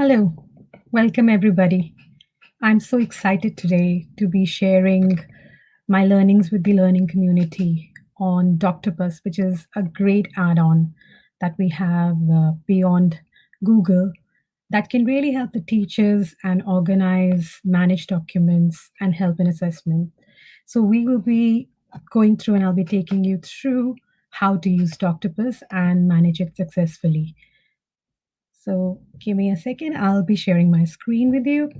Hello, welcome everybody. I'm so excited today to be sharing my learnings with the learning community on Doctopus, which is a great add on that we have beyond Google that can really help the teachers and organize, manage documents, and help in assessment. So, we will be going through and I'll be taking you through how to use Doctopus and manage it successfully. So give me a second. I'll be sharing my screen with you.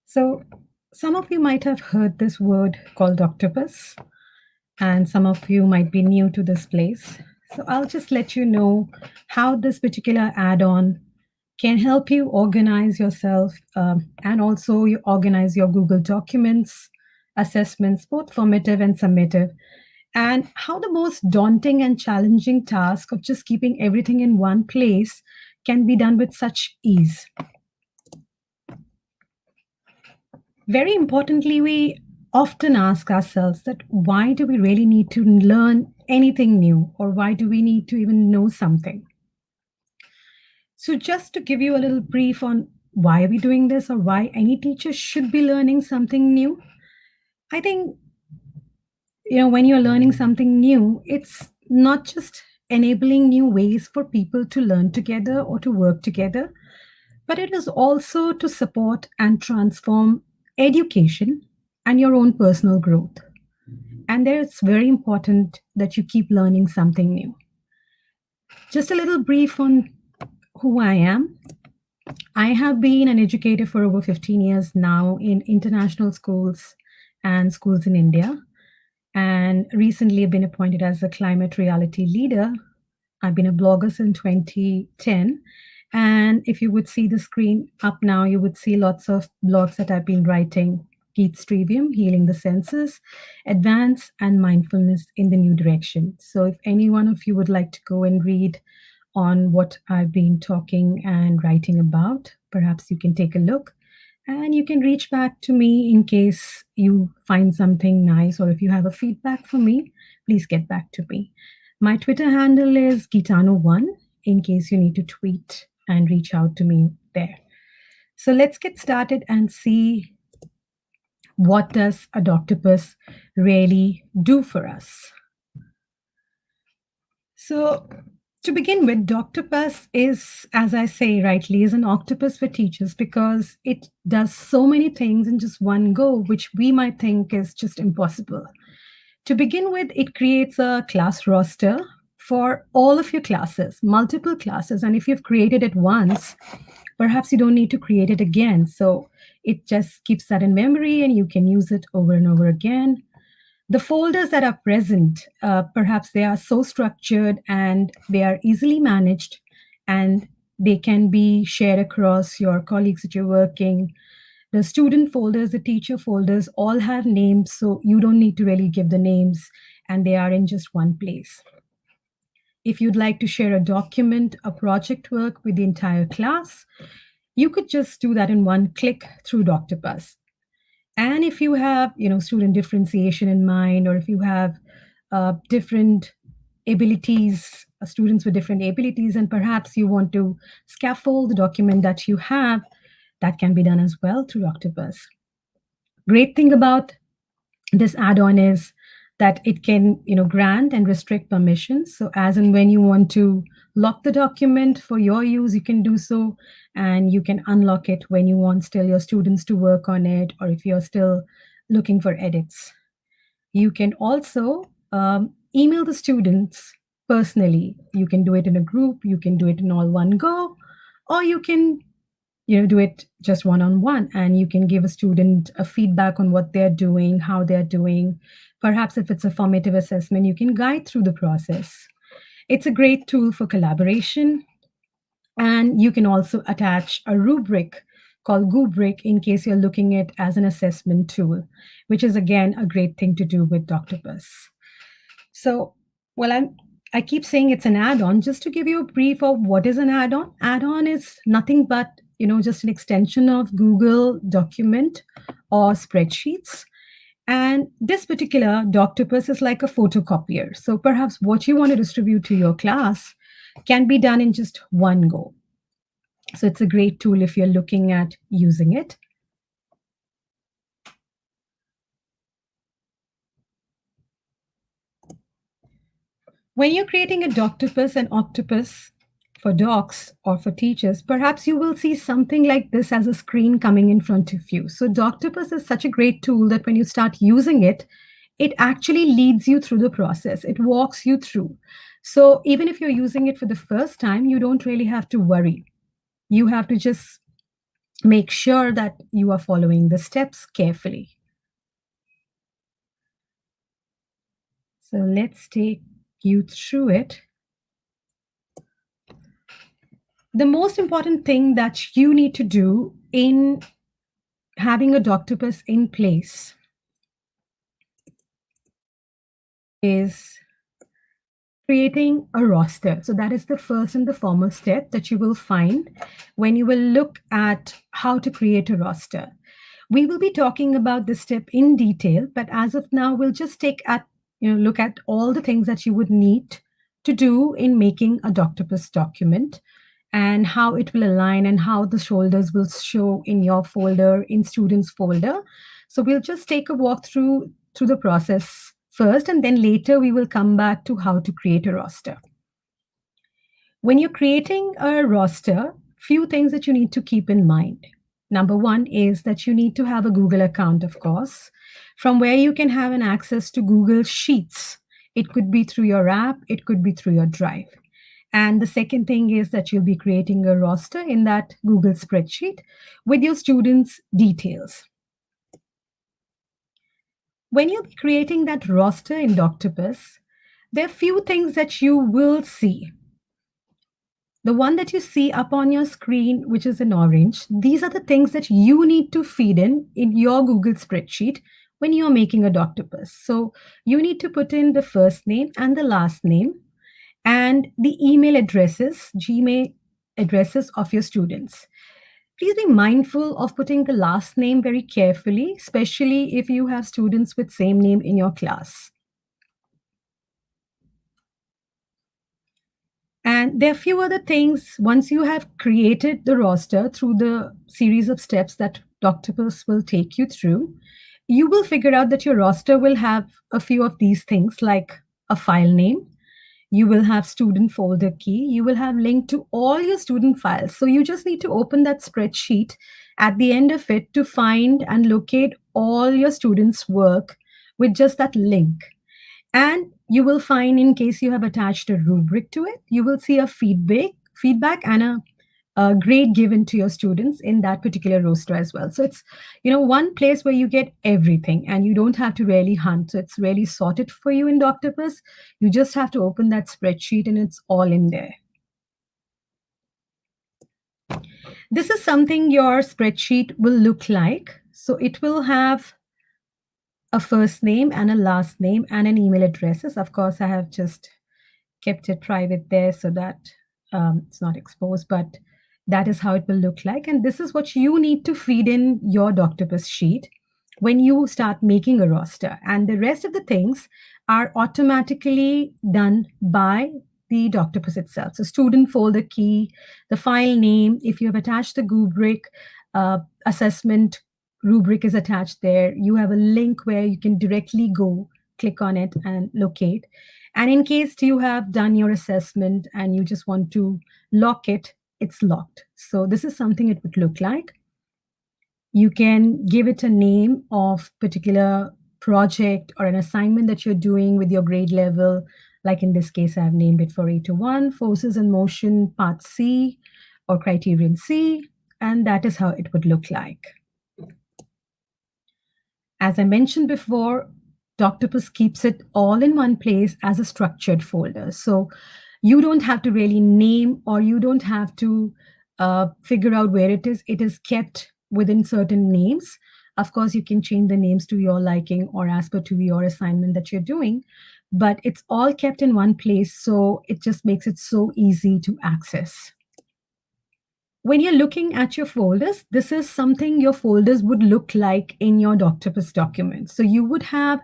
So some of you might have heard this word called octopus, and some of you might be new to this place. So I'll just let you know how this particular add-on can help you organize yourself and also you organize your Google documents, assessments, both formative and summative, and how the most daunting and challenging task of just keeping everything in one place can be done with such ease. Very importantly, we often ask ourselves that why do we really need to learn anything new, or why do we need to even know something? So just to give you a little brief on why are we doing this or why any teacher should be learning something new, I think when you're learning something new, it's not just enabling new ways for people to learn together or to work together, but it is also to support and transform education and your own personal growth. And there it's very important that you keep learning something new. Just a little brief on who I am. I have been an educator for over 15 years now in international schools and schools in India. And recently I've been appointed as a climate reality leader. I've been a blogger since 2010. And if you would see the screen up now, you would see lots of blogs that I've been writing. Keith Strebium, Healing the Senses, Advance, and Mindfulness in the New Direction. So if any one of you would like to go and read on what I've been talking and writing about, perhaps you can take a look. And you can reach back to me in case you find something nice, or if you have a feedback for me, please get back to me. My Twitter handle is Gitano1 in case you need to tweet and reach out to me there. So let's get started and see what does a Doctopus really do for us. So to begin with, Doctopus is, as I say rightly, is an octopus for teachers because it does so many things in just one go, which we might think is just impossible. To begin with, it creates a class roster for all of your classes, multiple classes. And if you've created it once, perhaps you don't need to create it again. So it just keeps that in memory and you can use it over and over again. The folders that are present, perhaps they are so structured and they are easily managed and they can be shared across your colleagues that you're working. The student folders, the teacher folders all have names, so you don't need to really give the names and they are in just one place. If you'd like to share a document, a project work with the entire class, you could just do that in one click through Doctopus. And if you have, student differentiation in mind, or if you have different abilities, students with different abilities, and perhaps you want to scaffold the document that you have, that can be done as well through Octopus. Great thing about this add-on is that it can, grant and restrict permissions. So as and when you want to lock the document for your use, you can do so, and you can unlock it when you want still your students to work on it, or if you're still looking for edits. You can also email the students personally. You can do it in a group, you can do it in all one go, or you can do it just one-on-one, and you can give a student a feedback on what they're doing, how they're doing. Perhaps if it's a formative assessment, you can guide through the process. It's a great tool for collaboration. And you can also attach a rubric called Goobric in case you're looking at it as an assessment tool, which is again a great thing to do with Doctopus. So, I keep saying it's an add-on. Just to give you a brief of what is an add-on. Add-on is nothing but just an extension of Google document or spreadsheets. And this particular Doctopus is like a photocopier. So perhaps what you want to distribute to your class can be done in just one go. So it's a great tool if you're looking at using it. When you're creating a Doctopus and Octopus for docs or for teachers, perhaps you will see something like this as a screen coming in front of you. So Doctopus is such a great tool that when you start using it, it actually leads you through the process. It walks you through. So even if you're using it for the first time, you don't really have to worry. You have to just make sure that you are following the steps carefully. So let's take you through it. The most important thing that you need to do in having a Doctopus in place is creating a roster. So that is the first and the foremost step that you will find when you will look at how to create a roster. We will be talking about this step in detail, but as of now, we'll just look at all the things that you would need to do in making a Doctopus document and how it will align and how the shoulders will show in your folder, in students folder. So we'll just take a walk through the process first, and then later we will come back to how to create a roster. When you're creating a roster, few things that you need to keep in mind. Number one is that you need to have a Google account, of course, from where you can have an access to Google Sheets. It could be through your app, it could be through your Drive. And the second thing is that you'll be creating a roster in that Google spreadsheet with your students' details. When you'll be creating that roster in Doctopus, there are few things that you will see. The one that you see up on your screen, which is in orange, these are the things that you need to feed in your Google spreadsheet when you're making a Doctopus. So you need to put in the first name and the last name and the email addresses, Gmail addresses of your students. Please be mindful of putting the last name very carefully, especially if you have students with same name in your class. And there are a few other things. Once you have created the roster through the series of steps that Doctopus will take you through, you will figure out that your roster will have a few of these things like a file name. You will have student folder key. You will have link to all your student files. So you just need to open that spreadsheet at the end of it to find and locate all your students' work with just that link. And you will find, in case you have attached a rubric to it, you will see a feedback and a grade given to your students in that particular roster as well. So it's one place where you get everything and you don't have to really hunt. So it's really sorted for you in Doctopus. You just have to open that spreadsheet and it's all in there. This is something your spreadsheet will look like. So it will have a first name and a last name and an email addresses. Of course, I have just kept it private there so that it's not exposed, but that is how it will look like. And this is what you need to feed in your Doctopus sheet when you start making a roster. And the rest of the things are automatically done by the Doctopus itself. So student folder key, the file name, if you have attached the Goobric assessment rubric is attached there. You have a link where you can directly go, click on it and locate. And in case you have done your assessment and you just want to lock it, it's locked. So this is something it would look like. You can give it a name of particular project or an assignment that you're doing with your grade level. Like in this case, I've named it for 801, Forces in Motion, Part C or Criterion C. And that is how it would look like. As I mentioned before, Doctopus keeps it all in one place as a structured folder. So you don't have to really name or you don't have to figure out where it is. It is kept within certain names. Of course, you can change the names to your liking or as per to your assignment that you're doing, but it's all kept in one place. So it just makes it so easy to access. When you're looking at your folders, this is something your folders would look like in your Doctopus document. So you would have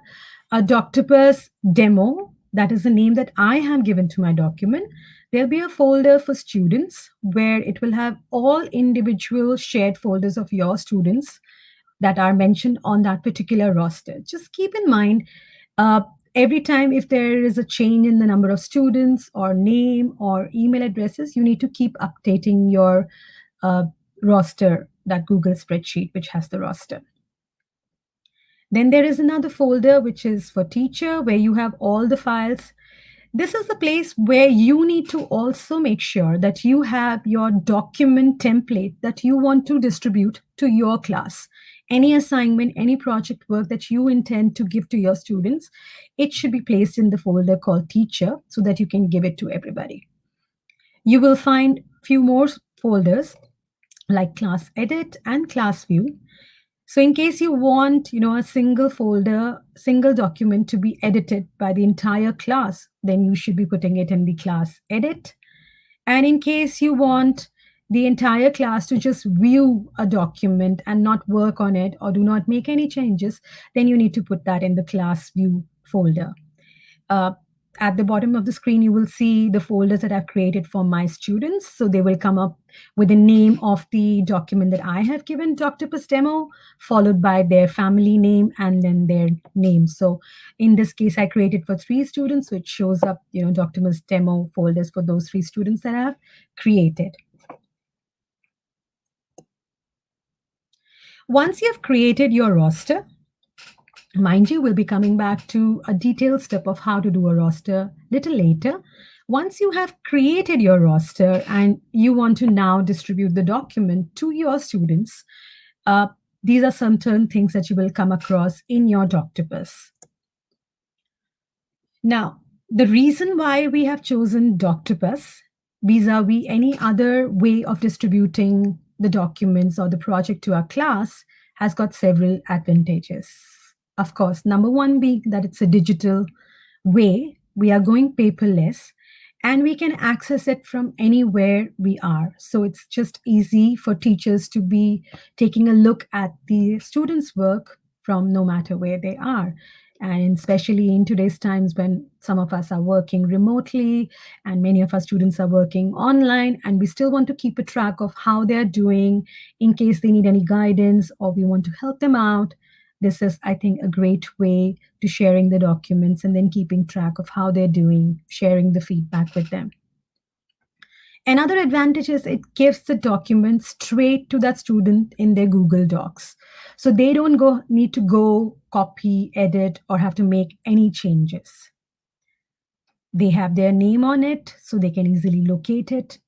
a Doctopus demo. That is the name that I have given to my document. There'll be a folder for students where it will have all individual shared folders of your students that are mentioned on that particular roster. Just keep in mind, uh, every time if there is a change in the number of students or name or email addresses, you need to keep updating your uh, roster, that Google spreadsheet which has the roster. Then there is another folder which is for teacher, where you have all the files. This is the place where you need to also make sure that you have your document template that you want to distribute to your class. Any assignment, any project work that you intend to give to your students, it should be placed in the folder called teacher so that you can give it to everybody. You will find few more folders like class edit and class view. So in case you want, a single folder, single document to be edited by the entire class, then you should be putting it in the class edit. And in case you want the entire class to just view a document and not work on it or do not make any changes, then you need to put that in the class view folder. uh, at the bottom of the screen, you will see the folders that I've created for my students. So they will come up with the name of the document that I have given, Doctopus Demo, followed by their family name and then their name. So in this case, I created for 3 students, so it shows up, Doctopus Demo folders for those 3 students that I have created. Once you have created your roster, mind you, we'll be coming back to a detailed step of how to do a roster little later. Once you have created your roster and you want to now distribute the document to your students, uh, these are certain things that you will come across in your Doctopus. Now, the reason why we have chosen Doctopus vis-a-vis any other way of distributing the documents or the project to our class has got several advantages. Of course, number one being that it's a digital way, we are going paperless, and we can access it from anywhere we are. So it's just easy for teachers to be taking a look at the students' work from no matter where they are. And especially in today's times when some of us are working remotely and many of our students are working online, and we still want to keep a track of how they're doing in case they need any guidance or we want to help them out. This is, I think, a great way to sharing the documents and then keeping track of how they're doing, sharing the feedback with them. Another advantage is it gives the document straight to that student in their Google Docs. So they don't need to go copy, edit, or have to make any changes. They have their name on it, so they can easily locate it.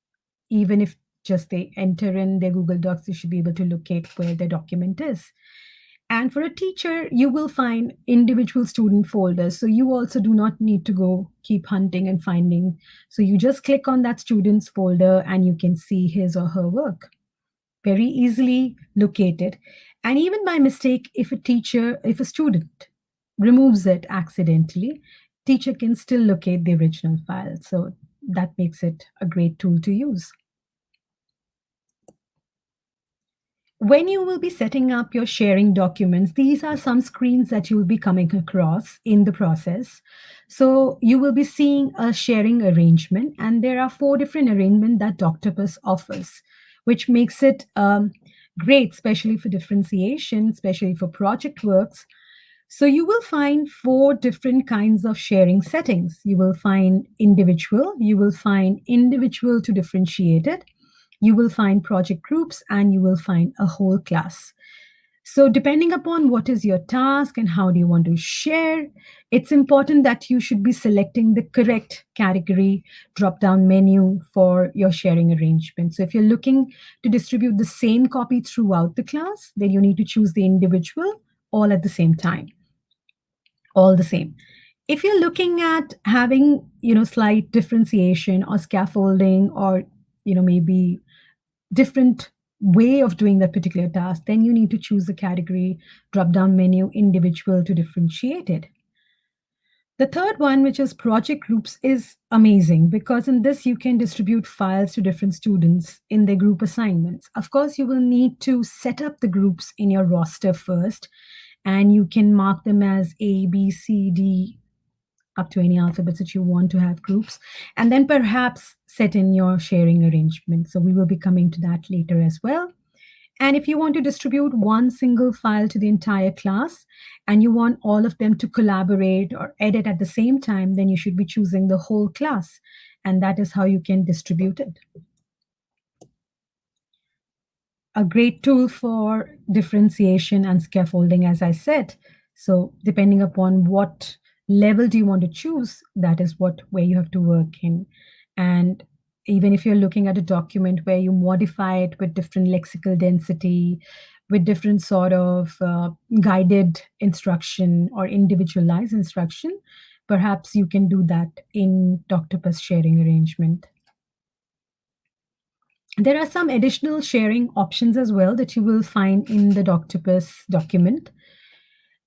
Even if just they enter in their Google Docs, they should be able to locate where their document is. And for a teacher, you will find individual student folders. So you also do not need to go keep hunting and finding. So you just click on that student's folder and you can see his or her work. Very easily located. And even by mistake, if a student removes it accidentally, teacher can still locate the original file. So that makes it a great tool to use. When you will be setting up your sharing documents, these are some screens that you will be coming across in the process. So you will be seeing a sharing arrangement, and there are 4 different arrangements that Doctopus offers, which makes it great, especially for differentiation, especially for project works. So you will find 4 different kinds of sharing settings. You will find individual, you will find individual to differentiated, you will find project groups, and you will find a whole class. So depending upon what is your task and how do you want to share, it's important that you should be selecting the correct category drop-down menu for your sharing arrangement. So if you're looking to distribute the same copy throughout the class, then you need to choose the individual all at the same time, all the same. If you're looking at having, slight differentiation or scaffolding or, maybe different way of doing that particular task, then you need to choose the category drop down menu individual to differentiated. The third one, which is project groups, is amazing because in this you can distribute files to different students in their group assignments. Of course, you will need to set up the groups in your roster first, and you can mark them as A, B, C, D, up to any alphabets that you want to have groups, and then perhaps set in your sharing arrangement. So we will be coming to that later as well. And if you want to distribute one single file to the entire class and you want all of them to collaborate or edit at the same time, then you should be choosing the whole class. And that is how you can distribute it. A great tool for differentiation and scaffolding, as I said. So depending upon what level do you want to choose, that is what where you have to work in. And even if you're looking at a document where you modify it with different lexical density, with different sort of guided instruction or individualized instruction, perhaps you can do that in Doctopus sharing arrangement. There are some additional sharing options as well that you will find in the Doctopus document.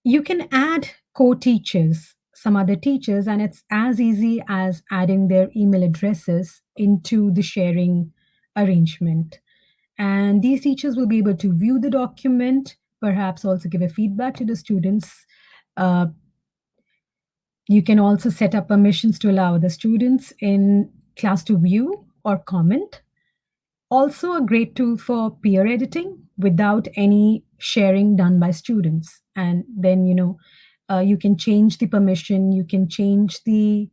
You can add co-teachers, some other teachers, and it's as easy as adding their email addresses into the sharing arrangement. And these teachers will be able to view the document, perhaps also give a feedback to the students. Uh, you can also set up permissions to allow the students in class to view or comment. Also, a great tool for peer editing without any sharing done by students. And then, you can change the permission, you can change the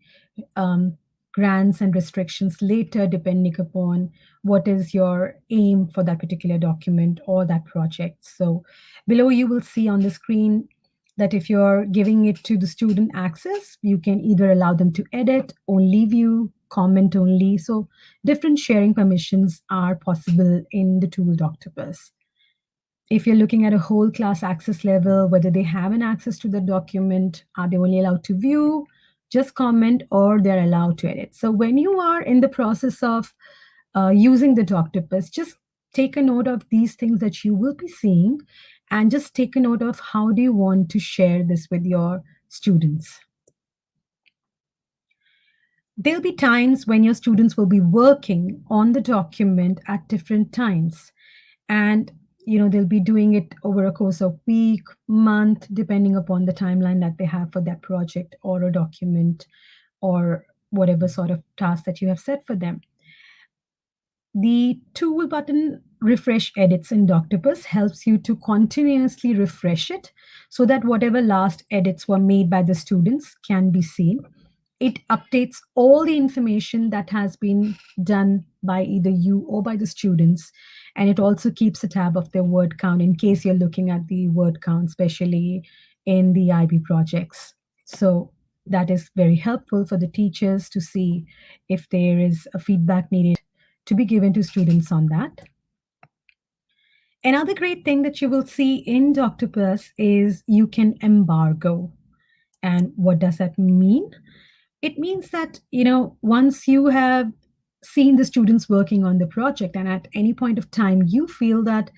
um, grants and restrictions later, depending upon what is your aim for that particular document or that project. So, below you will see on the screen that if you're giving it to the student access, you can either allow them to edit, only view, comment only. So different sharing permissions are possible in the tool Doctopus. If you're looking at a whole class access level, whether they have an access to the document, are they only allowed to view, just comment, or they're allowed to edit. So when you are in the process of using the Doctopus, just take a note of these things that you will be seeing and just take a note of how do you want to share this with your students. There'll be times when your students will be working on the document at different times. And they'll be doing it over a course of week, month, depending upon the timeline that they have for that project or a document or whatever sort of task that you have set for them. The tool button refresh edits in Doctopus helps you to continuously refresh it so that whatever last edits were made by the students can be seen. It updates all the information that has been done by either you or by the students. And it also keeps a tab of their word count in case you're looking at the word count, especially in the IB projects. So that is very helpful for the teachers to see if there is a feedback needed to be given to students on that. Another great thing that you will see in Doctopus is you can embargo. And what does that mean? It means that, once you have seen the students working on the project and at any point of time you feel that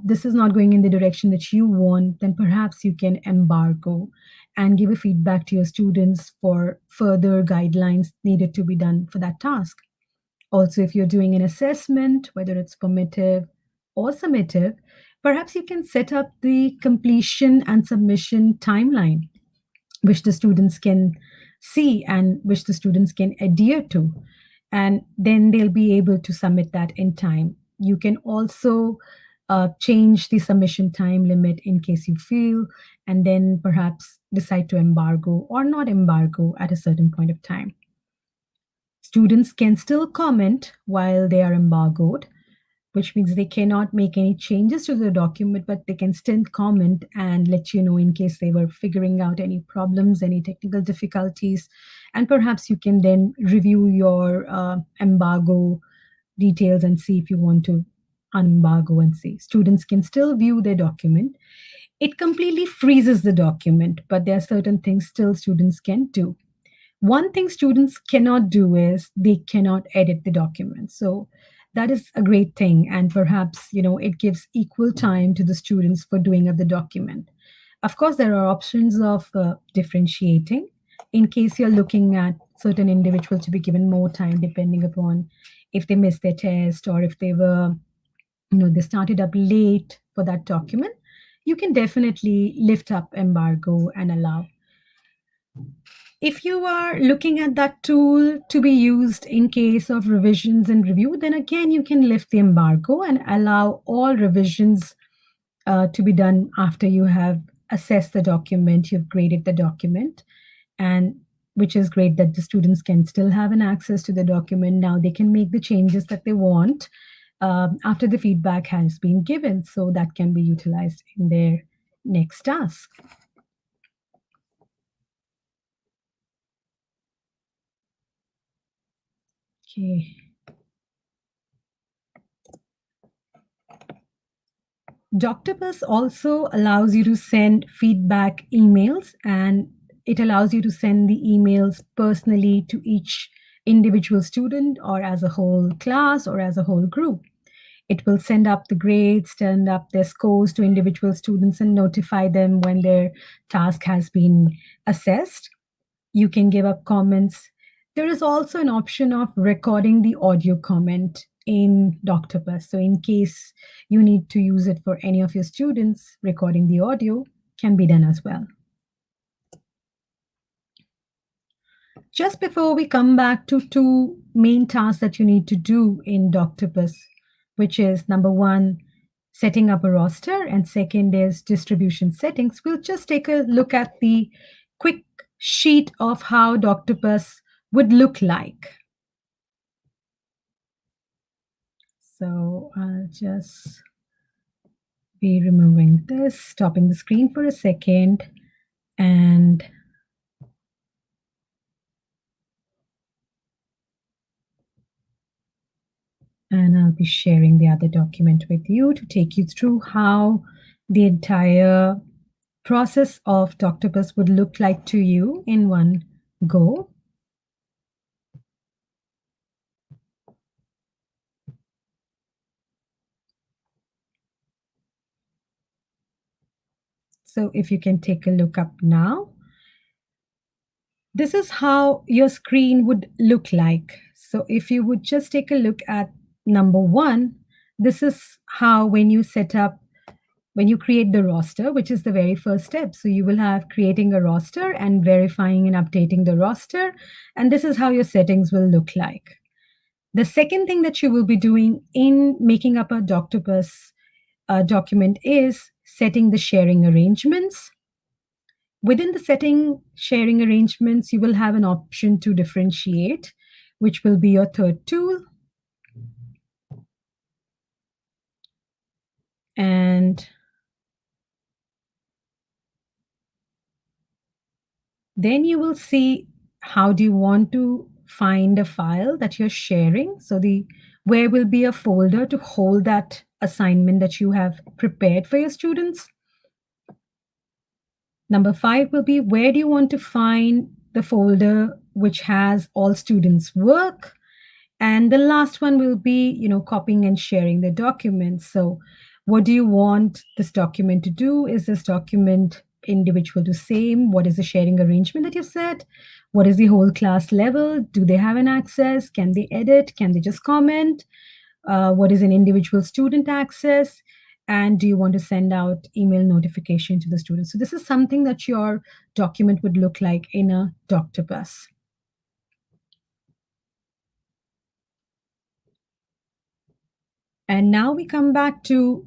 this is not going in the direction that you want, then perhaps you can embargo and give a feedback to your students for further guidelines needed to be done for that task. Also, if you're doing an assessment, whether it's formative or summative, perhaps you can set up the completion and submission timeline, which the students can see and which the students can adhere to. And then they'll be able to submit that in time. You can also change the submission time limit in case you feel, and then perhaps decide to embargo or not embargo at a certain point of time. Students can still comment while they are embargoed, which means they cannot make any changes to the document, but they can still comment and let you know in case they were figuring out any problems, any technical difficulties. And perhaps you can then review your embargo details and see if you want to unembargo and see. Students can still view their document. It completely freezes the document, but there are certain things still students can do. One thing students cannot do is they cannot edit the document. So that is a great thing. And perhaps, it gives equal time to the students for doing of the document. Of course, there are options of differentiating. in case you're looking at certain individuals to be given more time depending upon if they missed their test or if they were, they started up late for that document, you can definitely lift up embargo and allow. If you are looking at that tool to be used in case of revisions and review, then again, you can lift the embargo and allow all revisions to be done after you have assessed the document, you've graded the document, and which is great that the students can still have an access to the document. Now they can make the changes that they want after the feedback has been given. So that can be utilized in their next task. Okay. Doctopus also allows you to send feedback emails, and it allows you to send the emails personally to each individual student or as a whole class or as a whole group. It will send up the grades, send up their scores to individual students and notify them when their task has been assessed. You can give up comments. There is also an option of recording the audio comment in Doctopus. So, in case you need to use it for any of your students, recording the audio can be done as well. Just before we come back to two main tasks that you need to do in Doctopus, which is number one, setting up a roster, and second is distribution settings, we'll just take a look at the quick sheet of how Doctopus would look like. So I'll just be removing this, stopping the screen for a second, and I'll be sharing the other document with you to take you through how the entire process of Doctopus would look like to you in one go. So if you can take a look up now, this is how your screen would look like. So if you would just take a look at number one, this is how when you create the roster, which is the very first step. So you will have creating a roster and verifying and updating the roster. And this is how your settings will look like. The second thing that you will be doing in making up a Doctopus document is setting the sharing arrangements. Within the sharing arrangements, you will have an option to differentiate, which will be your third tool. And then you will see how do you want to find a file that you're sharing. So where will be a folder to hold that assignment that you have prepared for your students. Number 5 will be where do you want to find the folder which has all students' work. And the last one will be, copying and sharing the documents. So what do you want this document to do? Is this document individual to same? What is the sharing arrangement that you set? What is the whole class level? Do they have an access? Can they edit? Can they just comment? What is an individual student access? And do you want to send out email notification to the students? So this is something that your document would look like in a Doctopus. And now we come back to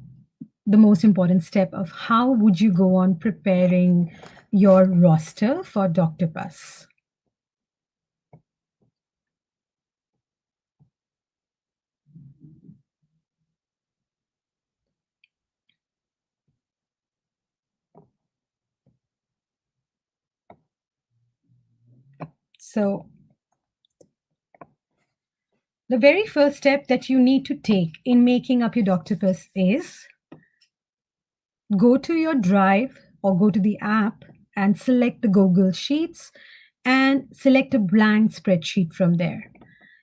the most important step of how would you go on preparing your roster for Doctopus. So the very first step that you need to take in making up your Doctopus is go to your drive or go to the app and select the Google Sheets and select a blank spreadsheet from there.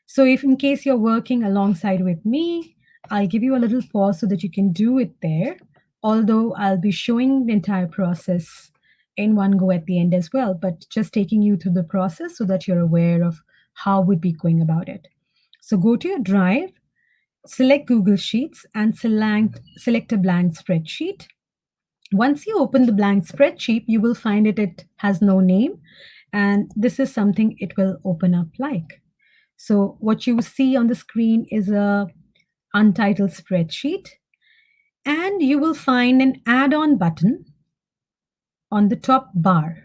So if in case you're working alongside with me, I'll give you a little pause so that you can do it there. Although I'll be showing the entire process in one go at the end as well, but just taking you through the process so that you're aware of how we'd be going about it. So go to your drive, select Google Sheets, and select a blank spreadsheet. Once you open the blank spreadsheet, you will find it has no name, and this is something it will open up like. So what you see on the screen is a untitled spreadsheet, and you will find an add-on button on the top bar,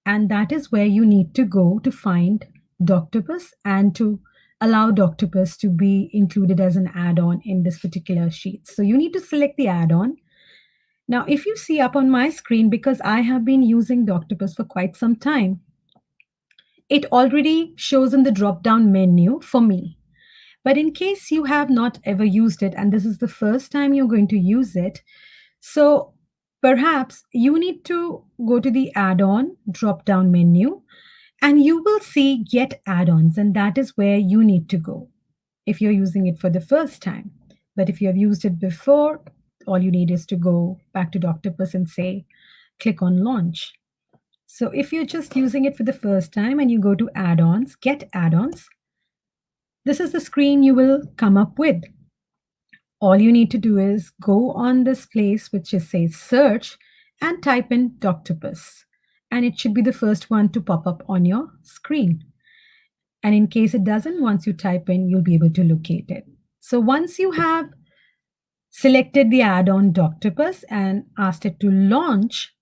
and that is where you need to go to find Doctopus and to allow Doctopus to be included as an add-on in this particular sheet. So you need to select the add-on. Now, if you see up on my screen, because I have been using Doctopus for quite some time, it already shows in the drop-down menu for me. But in case you have not ever used it, and this is the first time you're going to use it, so perhaps you need to go to the add-on drop-down menu, and you will see Get Add-ons, and that is where you need to go if you're using it for the first time. But if you have used it before, all you need is to go back to Doctopus and say, click on Launch. So if you're just using it for the first time and you go to Add-ons, Get Add-ons, this is the screen you will come up with. All you need to do is go on this place which says Search and type in Doctopus, and it should be the first one to pop up on your screen. And in case it doesn't, once you type in, you'll be able to locate it. So once you have selected the add-on Doctopus and asked it to launch,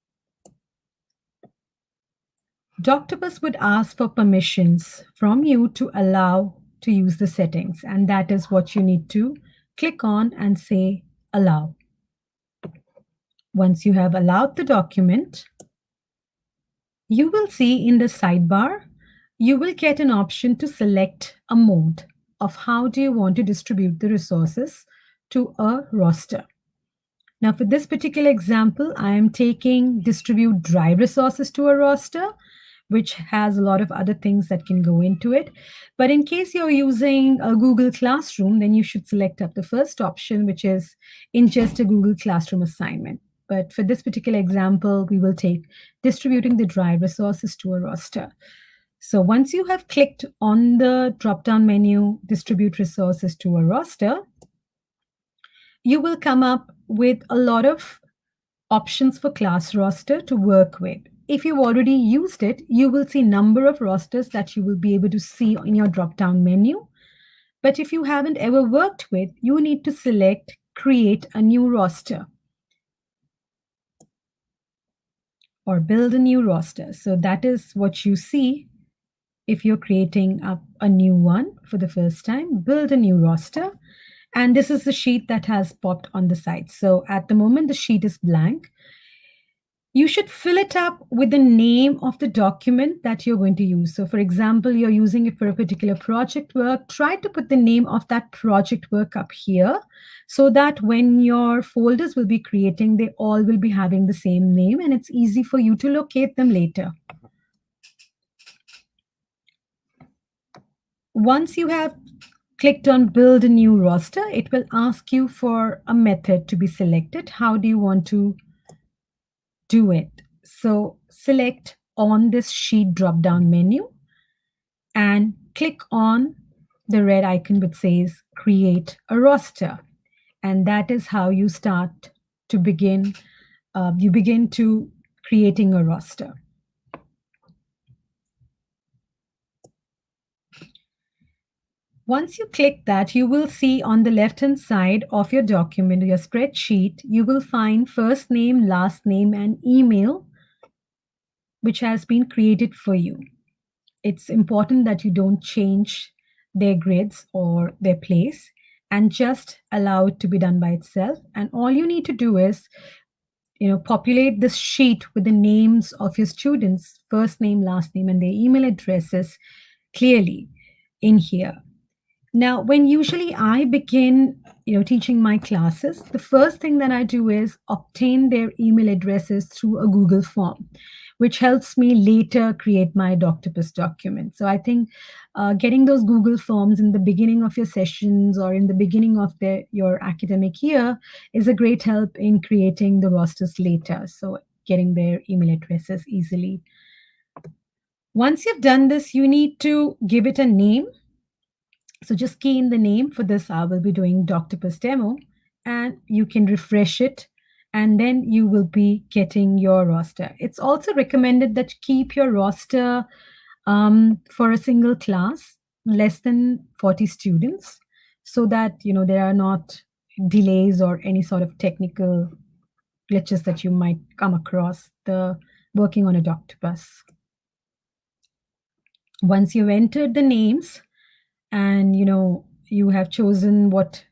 Doctopus would ask for permissions from you to allow to use the settings, and that is what you need to click on and say allow. Once you have allowed the document, you will see in the sidebar, you will get an option to select a mode of how do you want to distribute the resources to a roster. Now, for this particular example, I am taking distribute drive resources to a roster, which has a lot of other things that can go into it. But in case you're using a Google Classroom, then you should select up the first option, which is ingest a Google Classroom assignment. But for this particular example, we will take distributing the drive resources to a roster. So once you have clicked on the drop-down menu, distribute resources to a roster, you will come up with a lot of options for class roster to work with. If you've already used it, you will see number of rosters that you will be able to see in your drop-down menu. But if you haven't ever worked with, you need to select create a new roster or build a new roster. So that is what you see if you're creating up a new one for the first time, build a new roster. And this is the sheet that has popped on the side. So at the moment, the sheet is blank. You should fill it up with the name of the document that you're going to use. So for example, you're using it for a particular project work. Try to put the name of that project work up here so that when your folders will be creating, they all will be having the same name and it's easy for you to locate them later. Once you have clicked on build a new roster, it will ask you for a method to be selected. How do you want to do it? So select on this sheet drop-down menu and click on the red icon which says create a roster. And that is how you start to begin, you begin to creating a roster. Once you click that, you will see on the left-hand side of your document, your spreadsheet, you will find first name, last name, and email, which has been created for you. It's important that you don't change their grids or their place and just allow it to be done by itself. And all you need to do is, populate this sheet with the names of your students, first name, last name, and their email addresses clearly in here. Now, when usually I begin, teaching my classes, the first thing that I do is obtain their email addresses through a Google form, which helps me later create my Doctopus document. So I think getting those Google forms in the beginning of your sessions or in the beginning of your academic year is a great help in creating the rosters later. So getting their email addresses easily. Once you've done this, you need to give it a name. So just key in the name. For this, I will be doing Doctopus demo, and you can refresh it, and then you will be getting your roster. It's also recommended that keep your roster for a single class, less than 40 students, so that there are not delays or any sort of technical glitches that you might come across the working on a Doctopus. Once you've entered the names, and you have chosen what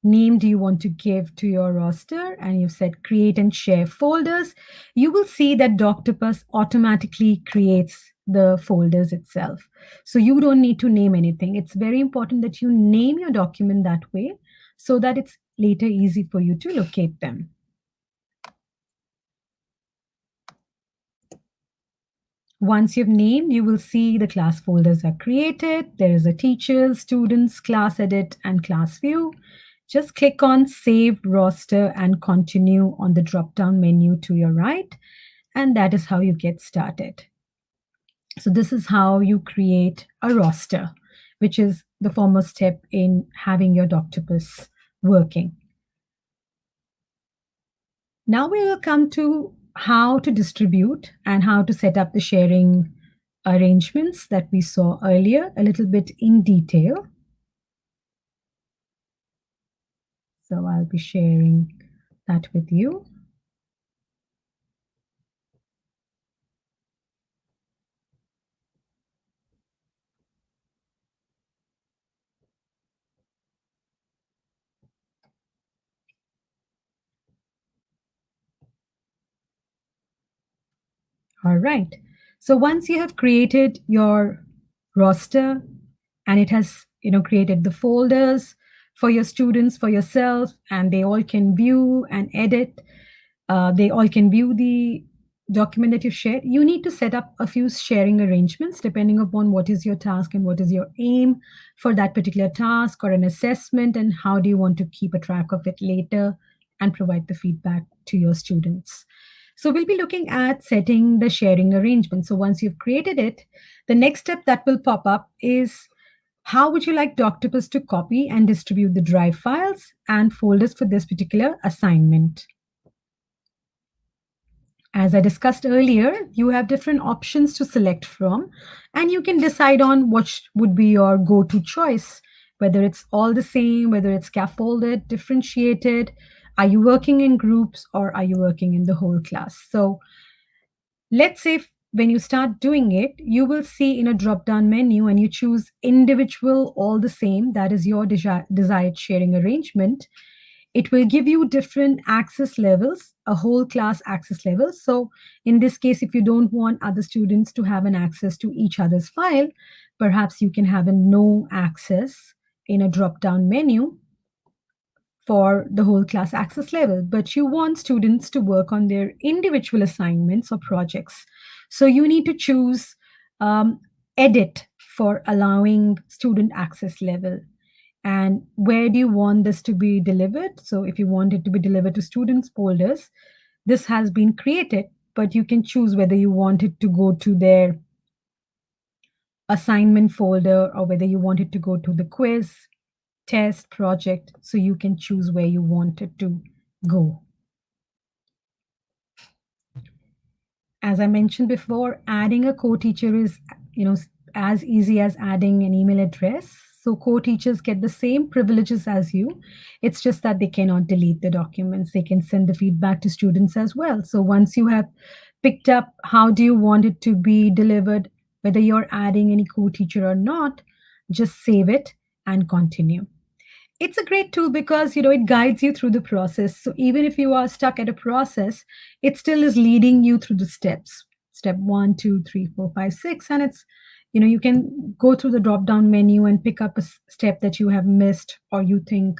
name do you want to give to your roster, and you've said create and share folders, you will see that Doctopus automatically creates the folders itself. So you don't need to name anything. It's very important that you name your document that way, so that it's later easy for you to locate them. Once you've named, you will see the class folders are created. There is a teachers, students, class edit, and class view. Just click on Save Roster and Continue on the drop-down menu to your right, and that is how you get started. So this is how you create a roster, which is the foremost step in having your Doctopus working. Now we will come to how to distribute and how to set up the sharing arrangements that we saw earlier a little bit in detail. So I'll be sharing that with you. All right. So once you have created your roster and it has created the folders for your students, for yourself, and they all can view and edit, they all can view the document that you've shared, you need to set up a few sharing arrangements depending upon what is your task and what is your aim for that particular task or an assessment, and how do you want to keep a track of it later and provide the feedback to your students. So we'll be looking at setting the sharing arrangement. So once you've created it, the next step that will pop up is how would you like Doctopus to copy and distribute the drive files and folders for this particular assignment. As I discussed earlier, you have different options to select from, and you can decide on which would be your go-to choice, whether it's all the same, whether it's scaffolded, differentiated, are you working in groups, or are you working in the whole class. So let's say when you start doing it, you will see in a drop-down menu and you choose individual, all the same, that is your desired sharing arrangement. It will give you different access levels, a whole class access level. So in this case, if you don't want other students to have an access to each other's file, perhaps you can have a no access in a drop-down menu for the whole class access level, but you want students to work on their individual assignments or projects. So you need to choose edit for allowing student access level. And where do you want this to be delivered? So if you want it to be delivered to students folders, this has been created, but you can choose whether you want it to go to their assignment folder or whether you want it to go to the quiz, test, project. So you can choose where you want it to go. As I mentioned before, adding a co-teacher is, as easy as adding an email address. So co-teachers get the same privileges as you. It's just that they cannot delete the documents. They can send the feedback to students as well. So once you have picked up how do you want it to be delivered, whether you're adding any co-teacher or not, just save it and continue. It's a great tool because it guides you through the process. So even if you are stuck at a process, it still is leading you through the steps. Step 1, 2, 3, 4, 5, 6, and it's you can go through the drop down menu and pick up a step that you have missed or you think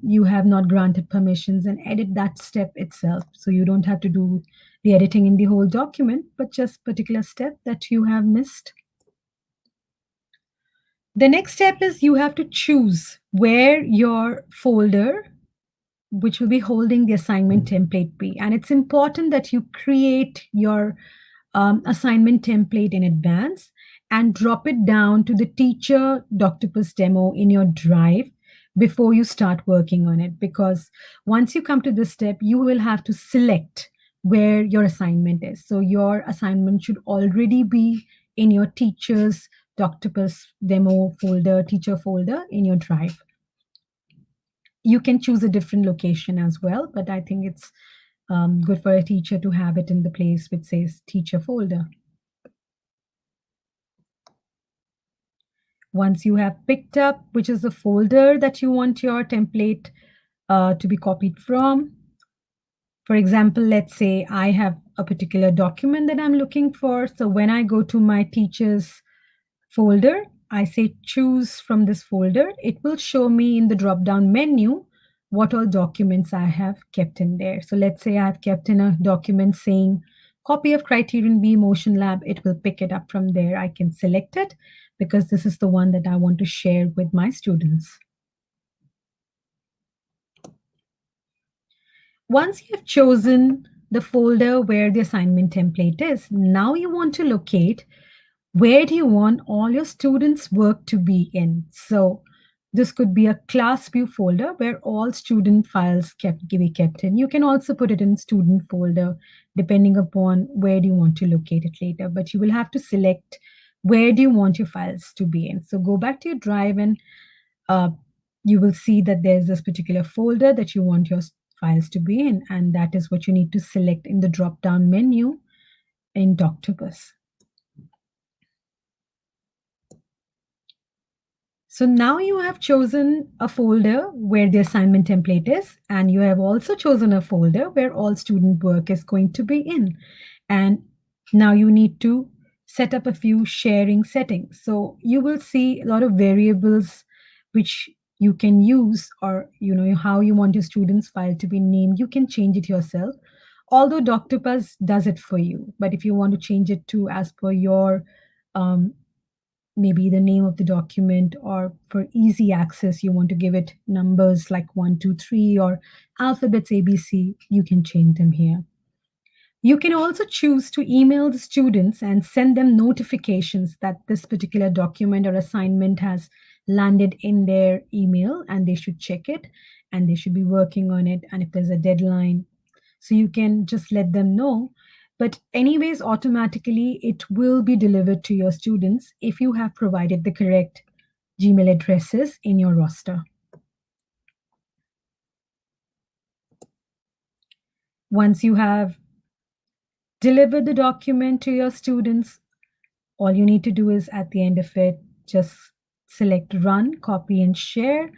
you have not granted permissions and edit that step itself. So you don't have to do the editing in the whole document, but just particular step that you have missed. The next step is you have to choose where your folder which will be holding the assignment template B. And it's important that you create your assignment template in advance and drop it down to the teacher Doctopus demo in your drive before you start working on it. Because once you come to this step, you will have to select where your assignment is. So your assignment should already be in your teacher's Doctopus demo folder, teacher folder in your drive. You can choose a different location as well, but I think it's good for a teacher to have it in the place which says teacher folder. Once you have picked up which is the folder that you want your template to be copied from, for example, let's say I have a particular document that I'm looking for. So when I go to my teacher's folder, I say choose from this folder. It will show me in the drop down menu what all documents I have kept in there. So let's say I've kept in a document saying copy of Criterion B Motion Lab. It will pick it up from there. I can select it because this is the one that I want to share with my students. Once you have chosen the folder where the assignment template is, now you want to locate where do you want all your students' work to be in. So this could be a class view folder where all student files be kept in. You can also put it in student folder depending upon where do you want to locate it later, but you will have to select where do you want your files to be in. So go back to your drive and you will see that there's this particular folder that you want your files to be in, and that is what you need to select in the drop down menu in Doctopus. So now you have chosen a folder where the assignment template is, and you have also chosen a folder where all student work is going to be in. And now you need to set up a few sharing settings. So you will see a lot of variables which you can use, or how you want your students' file to be named. You can change it yourself, although Doctopus does it for you. But if you want to change it to as per your maybe the name of the document, or for easy access you want to give it numbers like 1 2 3 or alphabets ABC, you can change them here. You can also choose to email the students and send them notifications that this particular document or assignment has landed in their email and they should check it and they should be working on it, and if there's a deadline, so you can just let them know. But anyways, automatically it will be delivered to your students if you have provided the correct Gmail addresses in your roster. Once you have delivered the document to your students, all you need to do is at the end of it, just select run, copy and share.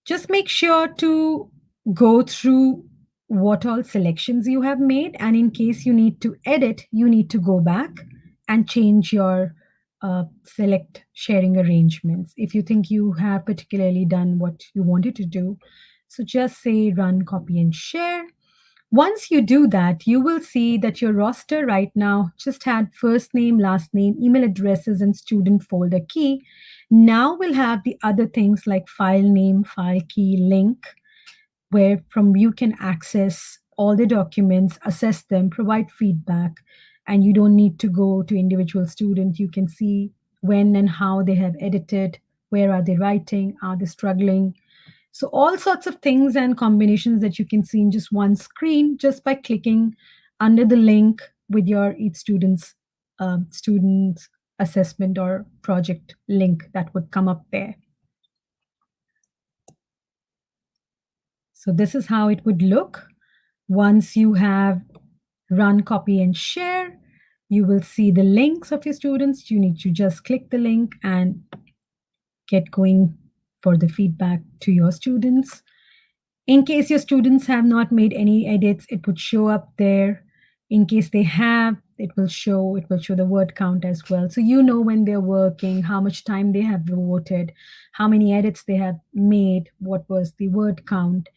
Just make sure to go through what all selections you have made, and in case you need to edit, you need to go back and change your select sharing arrangements if you think you have particularly done what you wanted to do. So just say run, copy and share. Once you do that, you will see that your roster right now just had first name, last name, email addresses, and student folder key. Now we'll have the other things like file name, file key, link, where from you can access all the documents, assess them, provide feedback, and you don't need to go to individual student. You can see when and how they have edited, where are they writing, are they struggling. So all sorts of things and combinations that you can see in just one screen just by clicking under the link with your each student's student assessment or project link that would come up there. So this is how it would look. Once you have run, copy and share, you will see the links of your students. You need to just click the link and get going for the feedback to your students. In case your students have not made any edits, it would show up there. In case they have, it will show the word count as well. So you know when they're working, how much time they have devoted, how many edits they have made, what was the word count.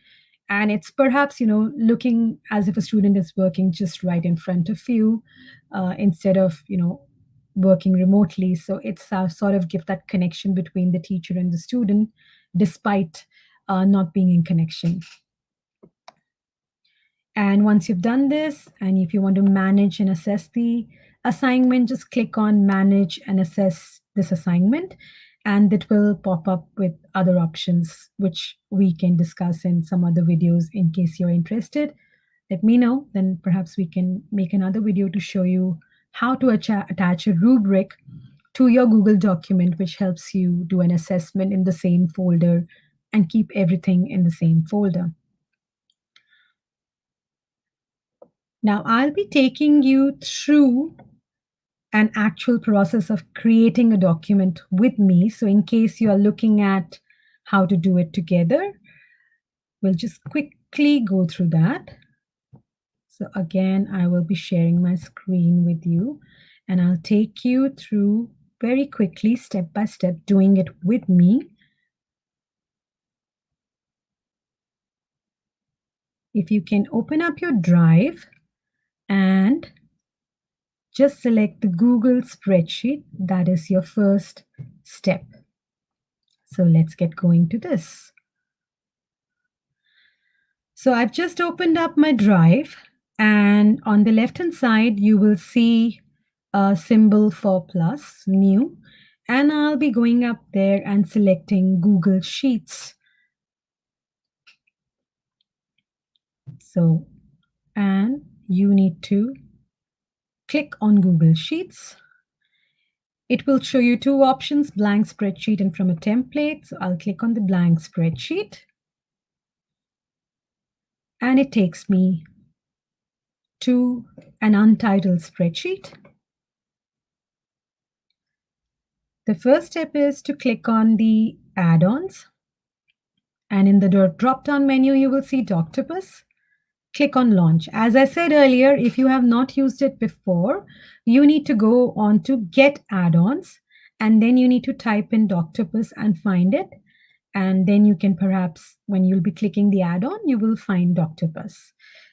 And it's perhaps, looking as if a student is working just right in front of you instead of, working remotely. So it's sort of give that connection between the teacher and the student, despite not being in connection. And once you've done this, and if you want to manage and assess the assignment, just click on manage and assess this assignment, and it will pop up with other options, which we can discuss in some other videos in case you're interested. Let me know, then perhaps we can make another video to show you how to attach a rubric to your Google document, which helps you do an assessment in the same folder and keep everything in the same folder. Now, I'll be taking you through an actual process of creating a document with me. So in case you are looking at how to do it together, we'll just quickly go through that. So again, I will be sharing my screen with you, and I'll take you through very quickly, step by step, doing it with me. If you can open up your Drive and just select the Google spreadsheet, that is your first step. So let's get going to this. So I've just opened up my Drive, and on the left-hand side, you will see a symbol for plus, new, and I'll be going up there and selecting Google Sheets. So, and you need to click on Google Sheets. It will show you two options, blank spreadsheet and from a template. So I'll click on the blank spreadsheet, and it takes me to an untitled spreadsheet. The first step is to click on the add-ons, and in the drop-down menu, you will see Doctopus. Click on launch. As I said earlier, if you have not used it before, you need to go on to get add-ons, and then you need to type in Doctopus and find it. And then you can perhaps, when you'll be clicking the add-on, you will find Doctopus.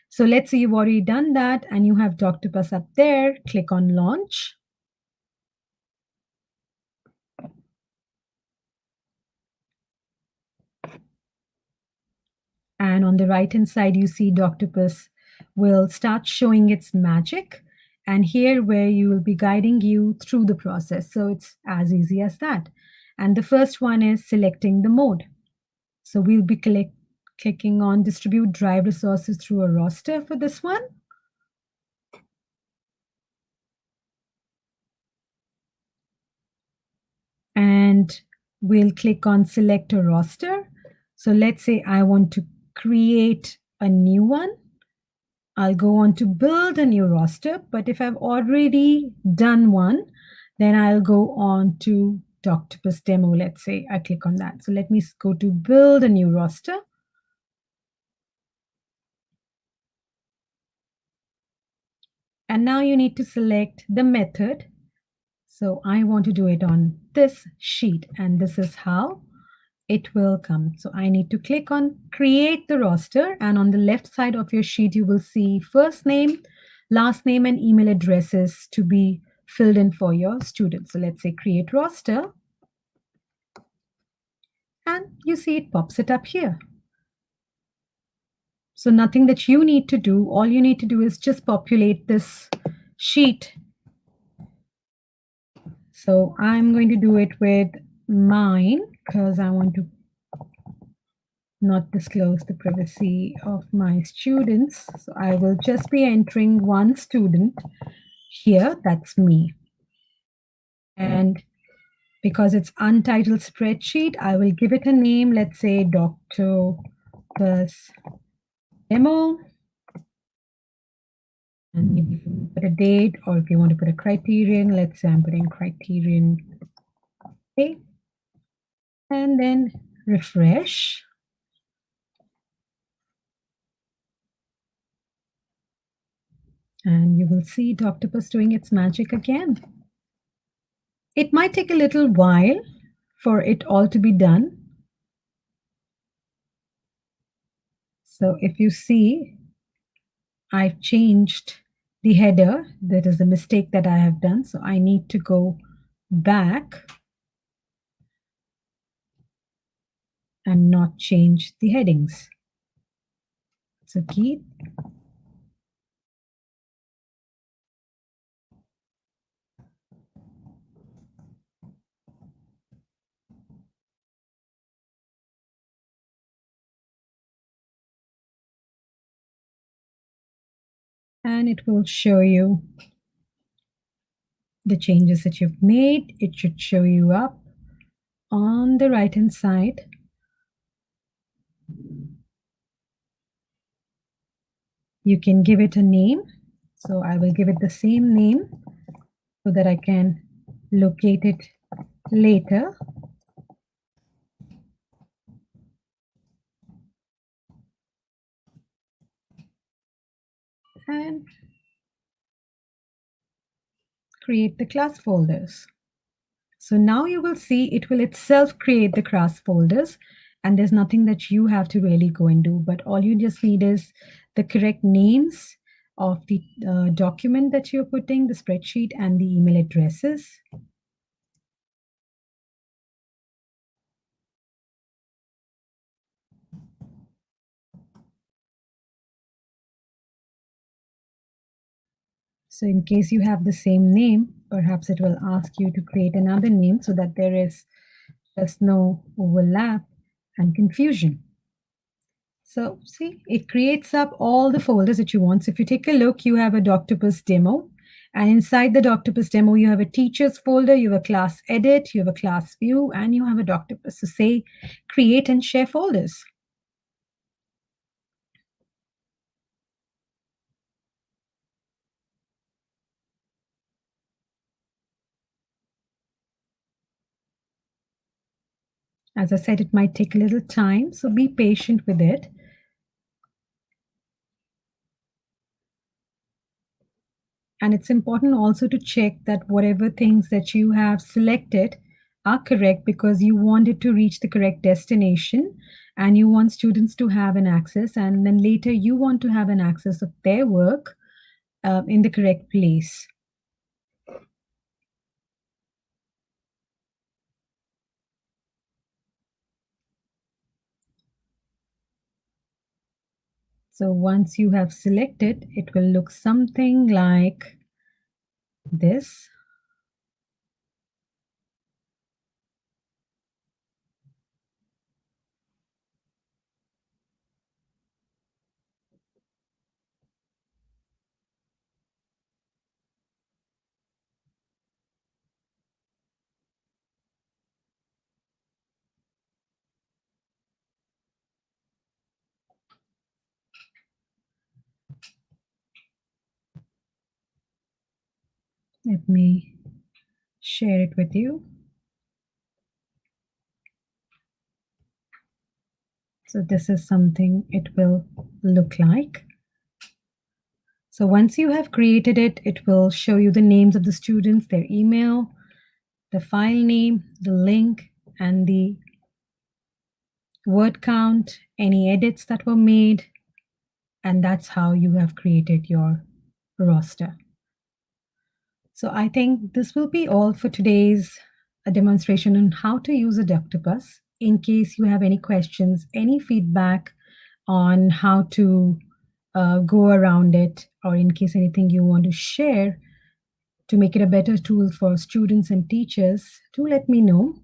So let's say you've already done that and you have Doctopus up there. Click on launch. And on the right-hand side, you see Doctopus will start showing its magic. And here where you will be guiding you through the process. So it's as easy as that. And the first one is selecting the mode. So we'll be clicking on distribute drive resources through a roster for this one. And we'll click on select a roster. So let's say I want to create a new one. I'll go on to build a new roster, but if I've already done one, then I'll go on to Doctopus demo. Let's say I click on that. So let me go to build a new roster. And now you need to select the method. So I want to do it on this sheet, and this is how it will come. So I need to click on create the roster, and on the left side of your sheet, you will see first name, last name, and email addresses to be filled in for your students. So let's say create roster, and you see it pops it up here. So nothing that you need to do. All you need to do is just populate this sheet. So I'm going to do it with mine because I want to not disclose the privacy of my students. So I will just be entering one student here, that's me. And because it's untitled spreadsheet, I will give it a name, let's say Doctopus demo. And if you put a date, or if you want to put a criterion, let's say I'm putting criterion A, and then refresh. And you will see Doctopus doing its magic again. It might take a little while for it all to be done. So if you see, I've changed the header. That is a mistake that I have done. So I need to go back and not change the headings. So keep and it will show you the changes that you've made. It should show you up on the right hand side. You can give it a name. So I will give it the same name so that I can locate it later. And create the class folders. So now you will see it will itself create the class folders, and there's nothing that you have to really go and do, but all you just need is the correct names of the document that you're putting, the spreadsheet, and the email addresses. So in case you have the same name, perhaps it will ask you to create another name so that there is just no overlap and confusion. So see, it creates up all the folders that you want. So if you take a look, you have a Doctopus demo. And inside the Doctopus demo, you have a teachers folder, you have a class edit, you have a class view, and you have a Doctopus. So say, create and share folders. As I said, it might take a little time, so be patient with it. And it's important also to check that whatever things that you have selected are correct, because you want it to reach the correct destination and you want students to have an access, and then later you want to have an access of their work in the correct place. So once you have selected, it will look something like this. Let me share it with you. So this is something it will look like. So once you have created it, it will show you the names of the students, their email, the file name, the link, and the word count, any edits that were made, and that's how you have created your roster. So I think this will be all for today's demonstration on how to use a Doctopus. In case you have any questions, any feedback on how to go around it, or in case anything you want to share to make it a better tool for students and teachers, do let me know.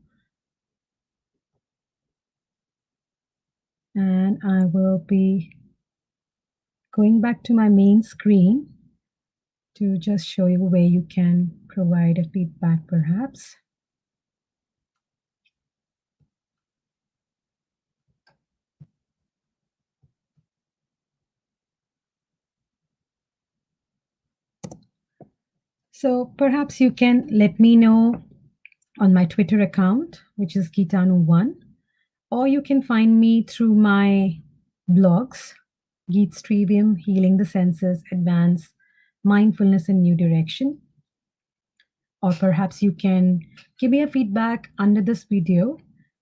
And I will be going back to my main screen to just show you where you can provide a feedback perhaps. So perhaps you can let me know on my Twitter account, which is Geetanu1, or you can find me through my blogs, Geets Trivium, Healing the Senses, Advance, Mindfulness and New Direction. Or perhaps you can give me a feedback under this video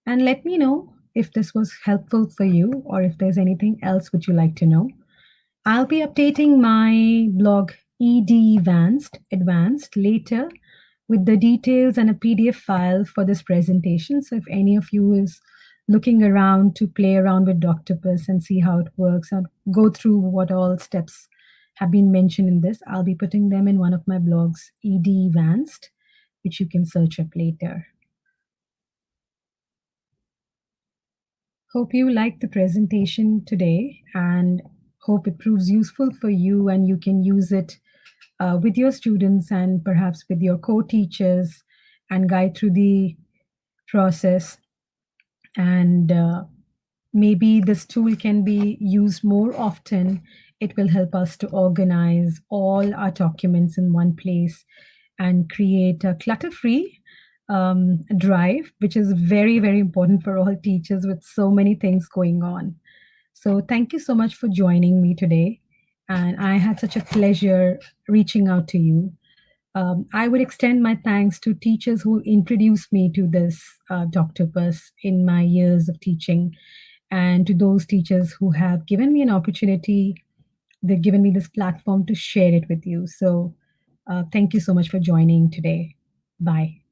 and let me know if this was helpful for you or if there's anything else would you like to know. I'll be updating my blog Advanced later with the details and a PDF file for this presentation. So if any of you is looking around to play around with Doctopus and see how it works and go through what all steps have been mentioned in this, I'll be putting them in one of my blogs, Advanced, which you can search up later. Hope you liked the presentation today, and hope it proves useful for you and you can use it with your students and perhaps with your co-teachers and guide through the process. And maybe this tool can be used more often. It will help us to organize all our documents in one place and create a clutter-free drive, which is very, very important for all teachers with so many things going on. So thank you so much for joining me today. And I had such a pleasure reaching out to you. I would extend my thanks to teachers who introduced me to this Doctopus in my years of teaching, and to those teachers who have given me an opportunity. They've given me this platform to share it with you. So thank you so much for joining today. Bye.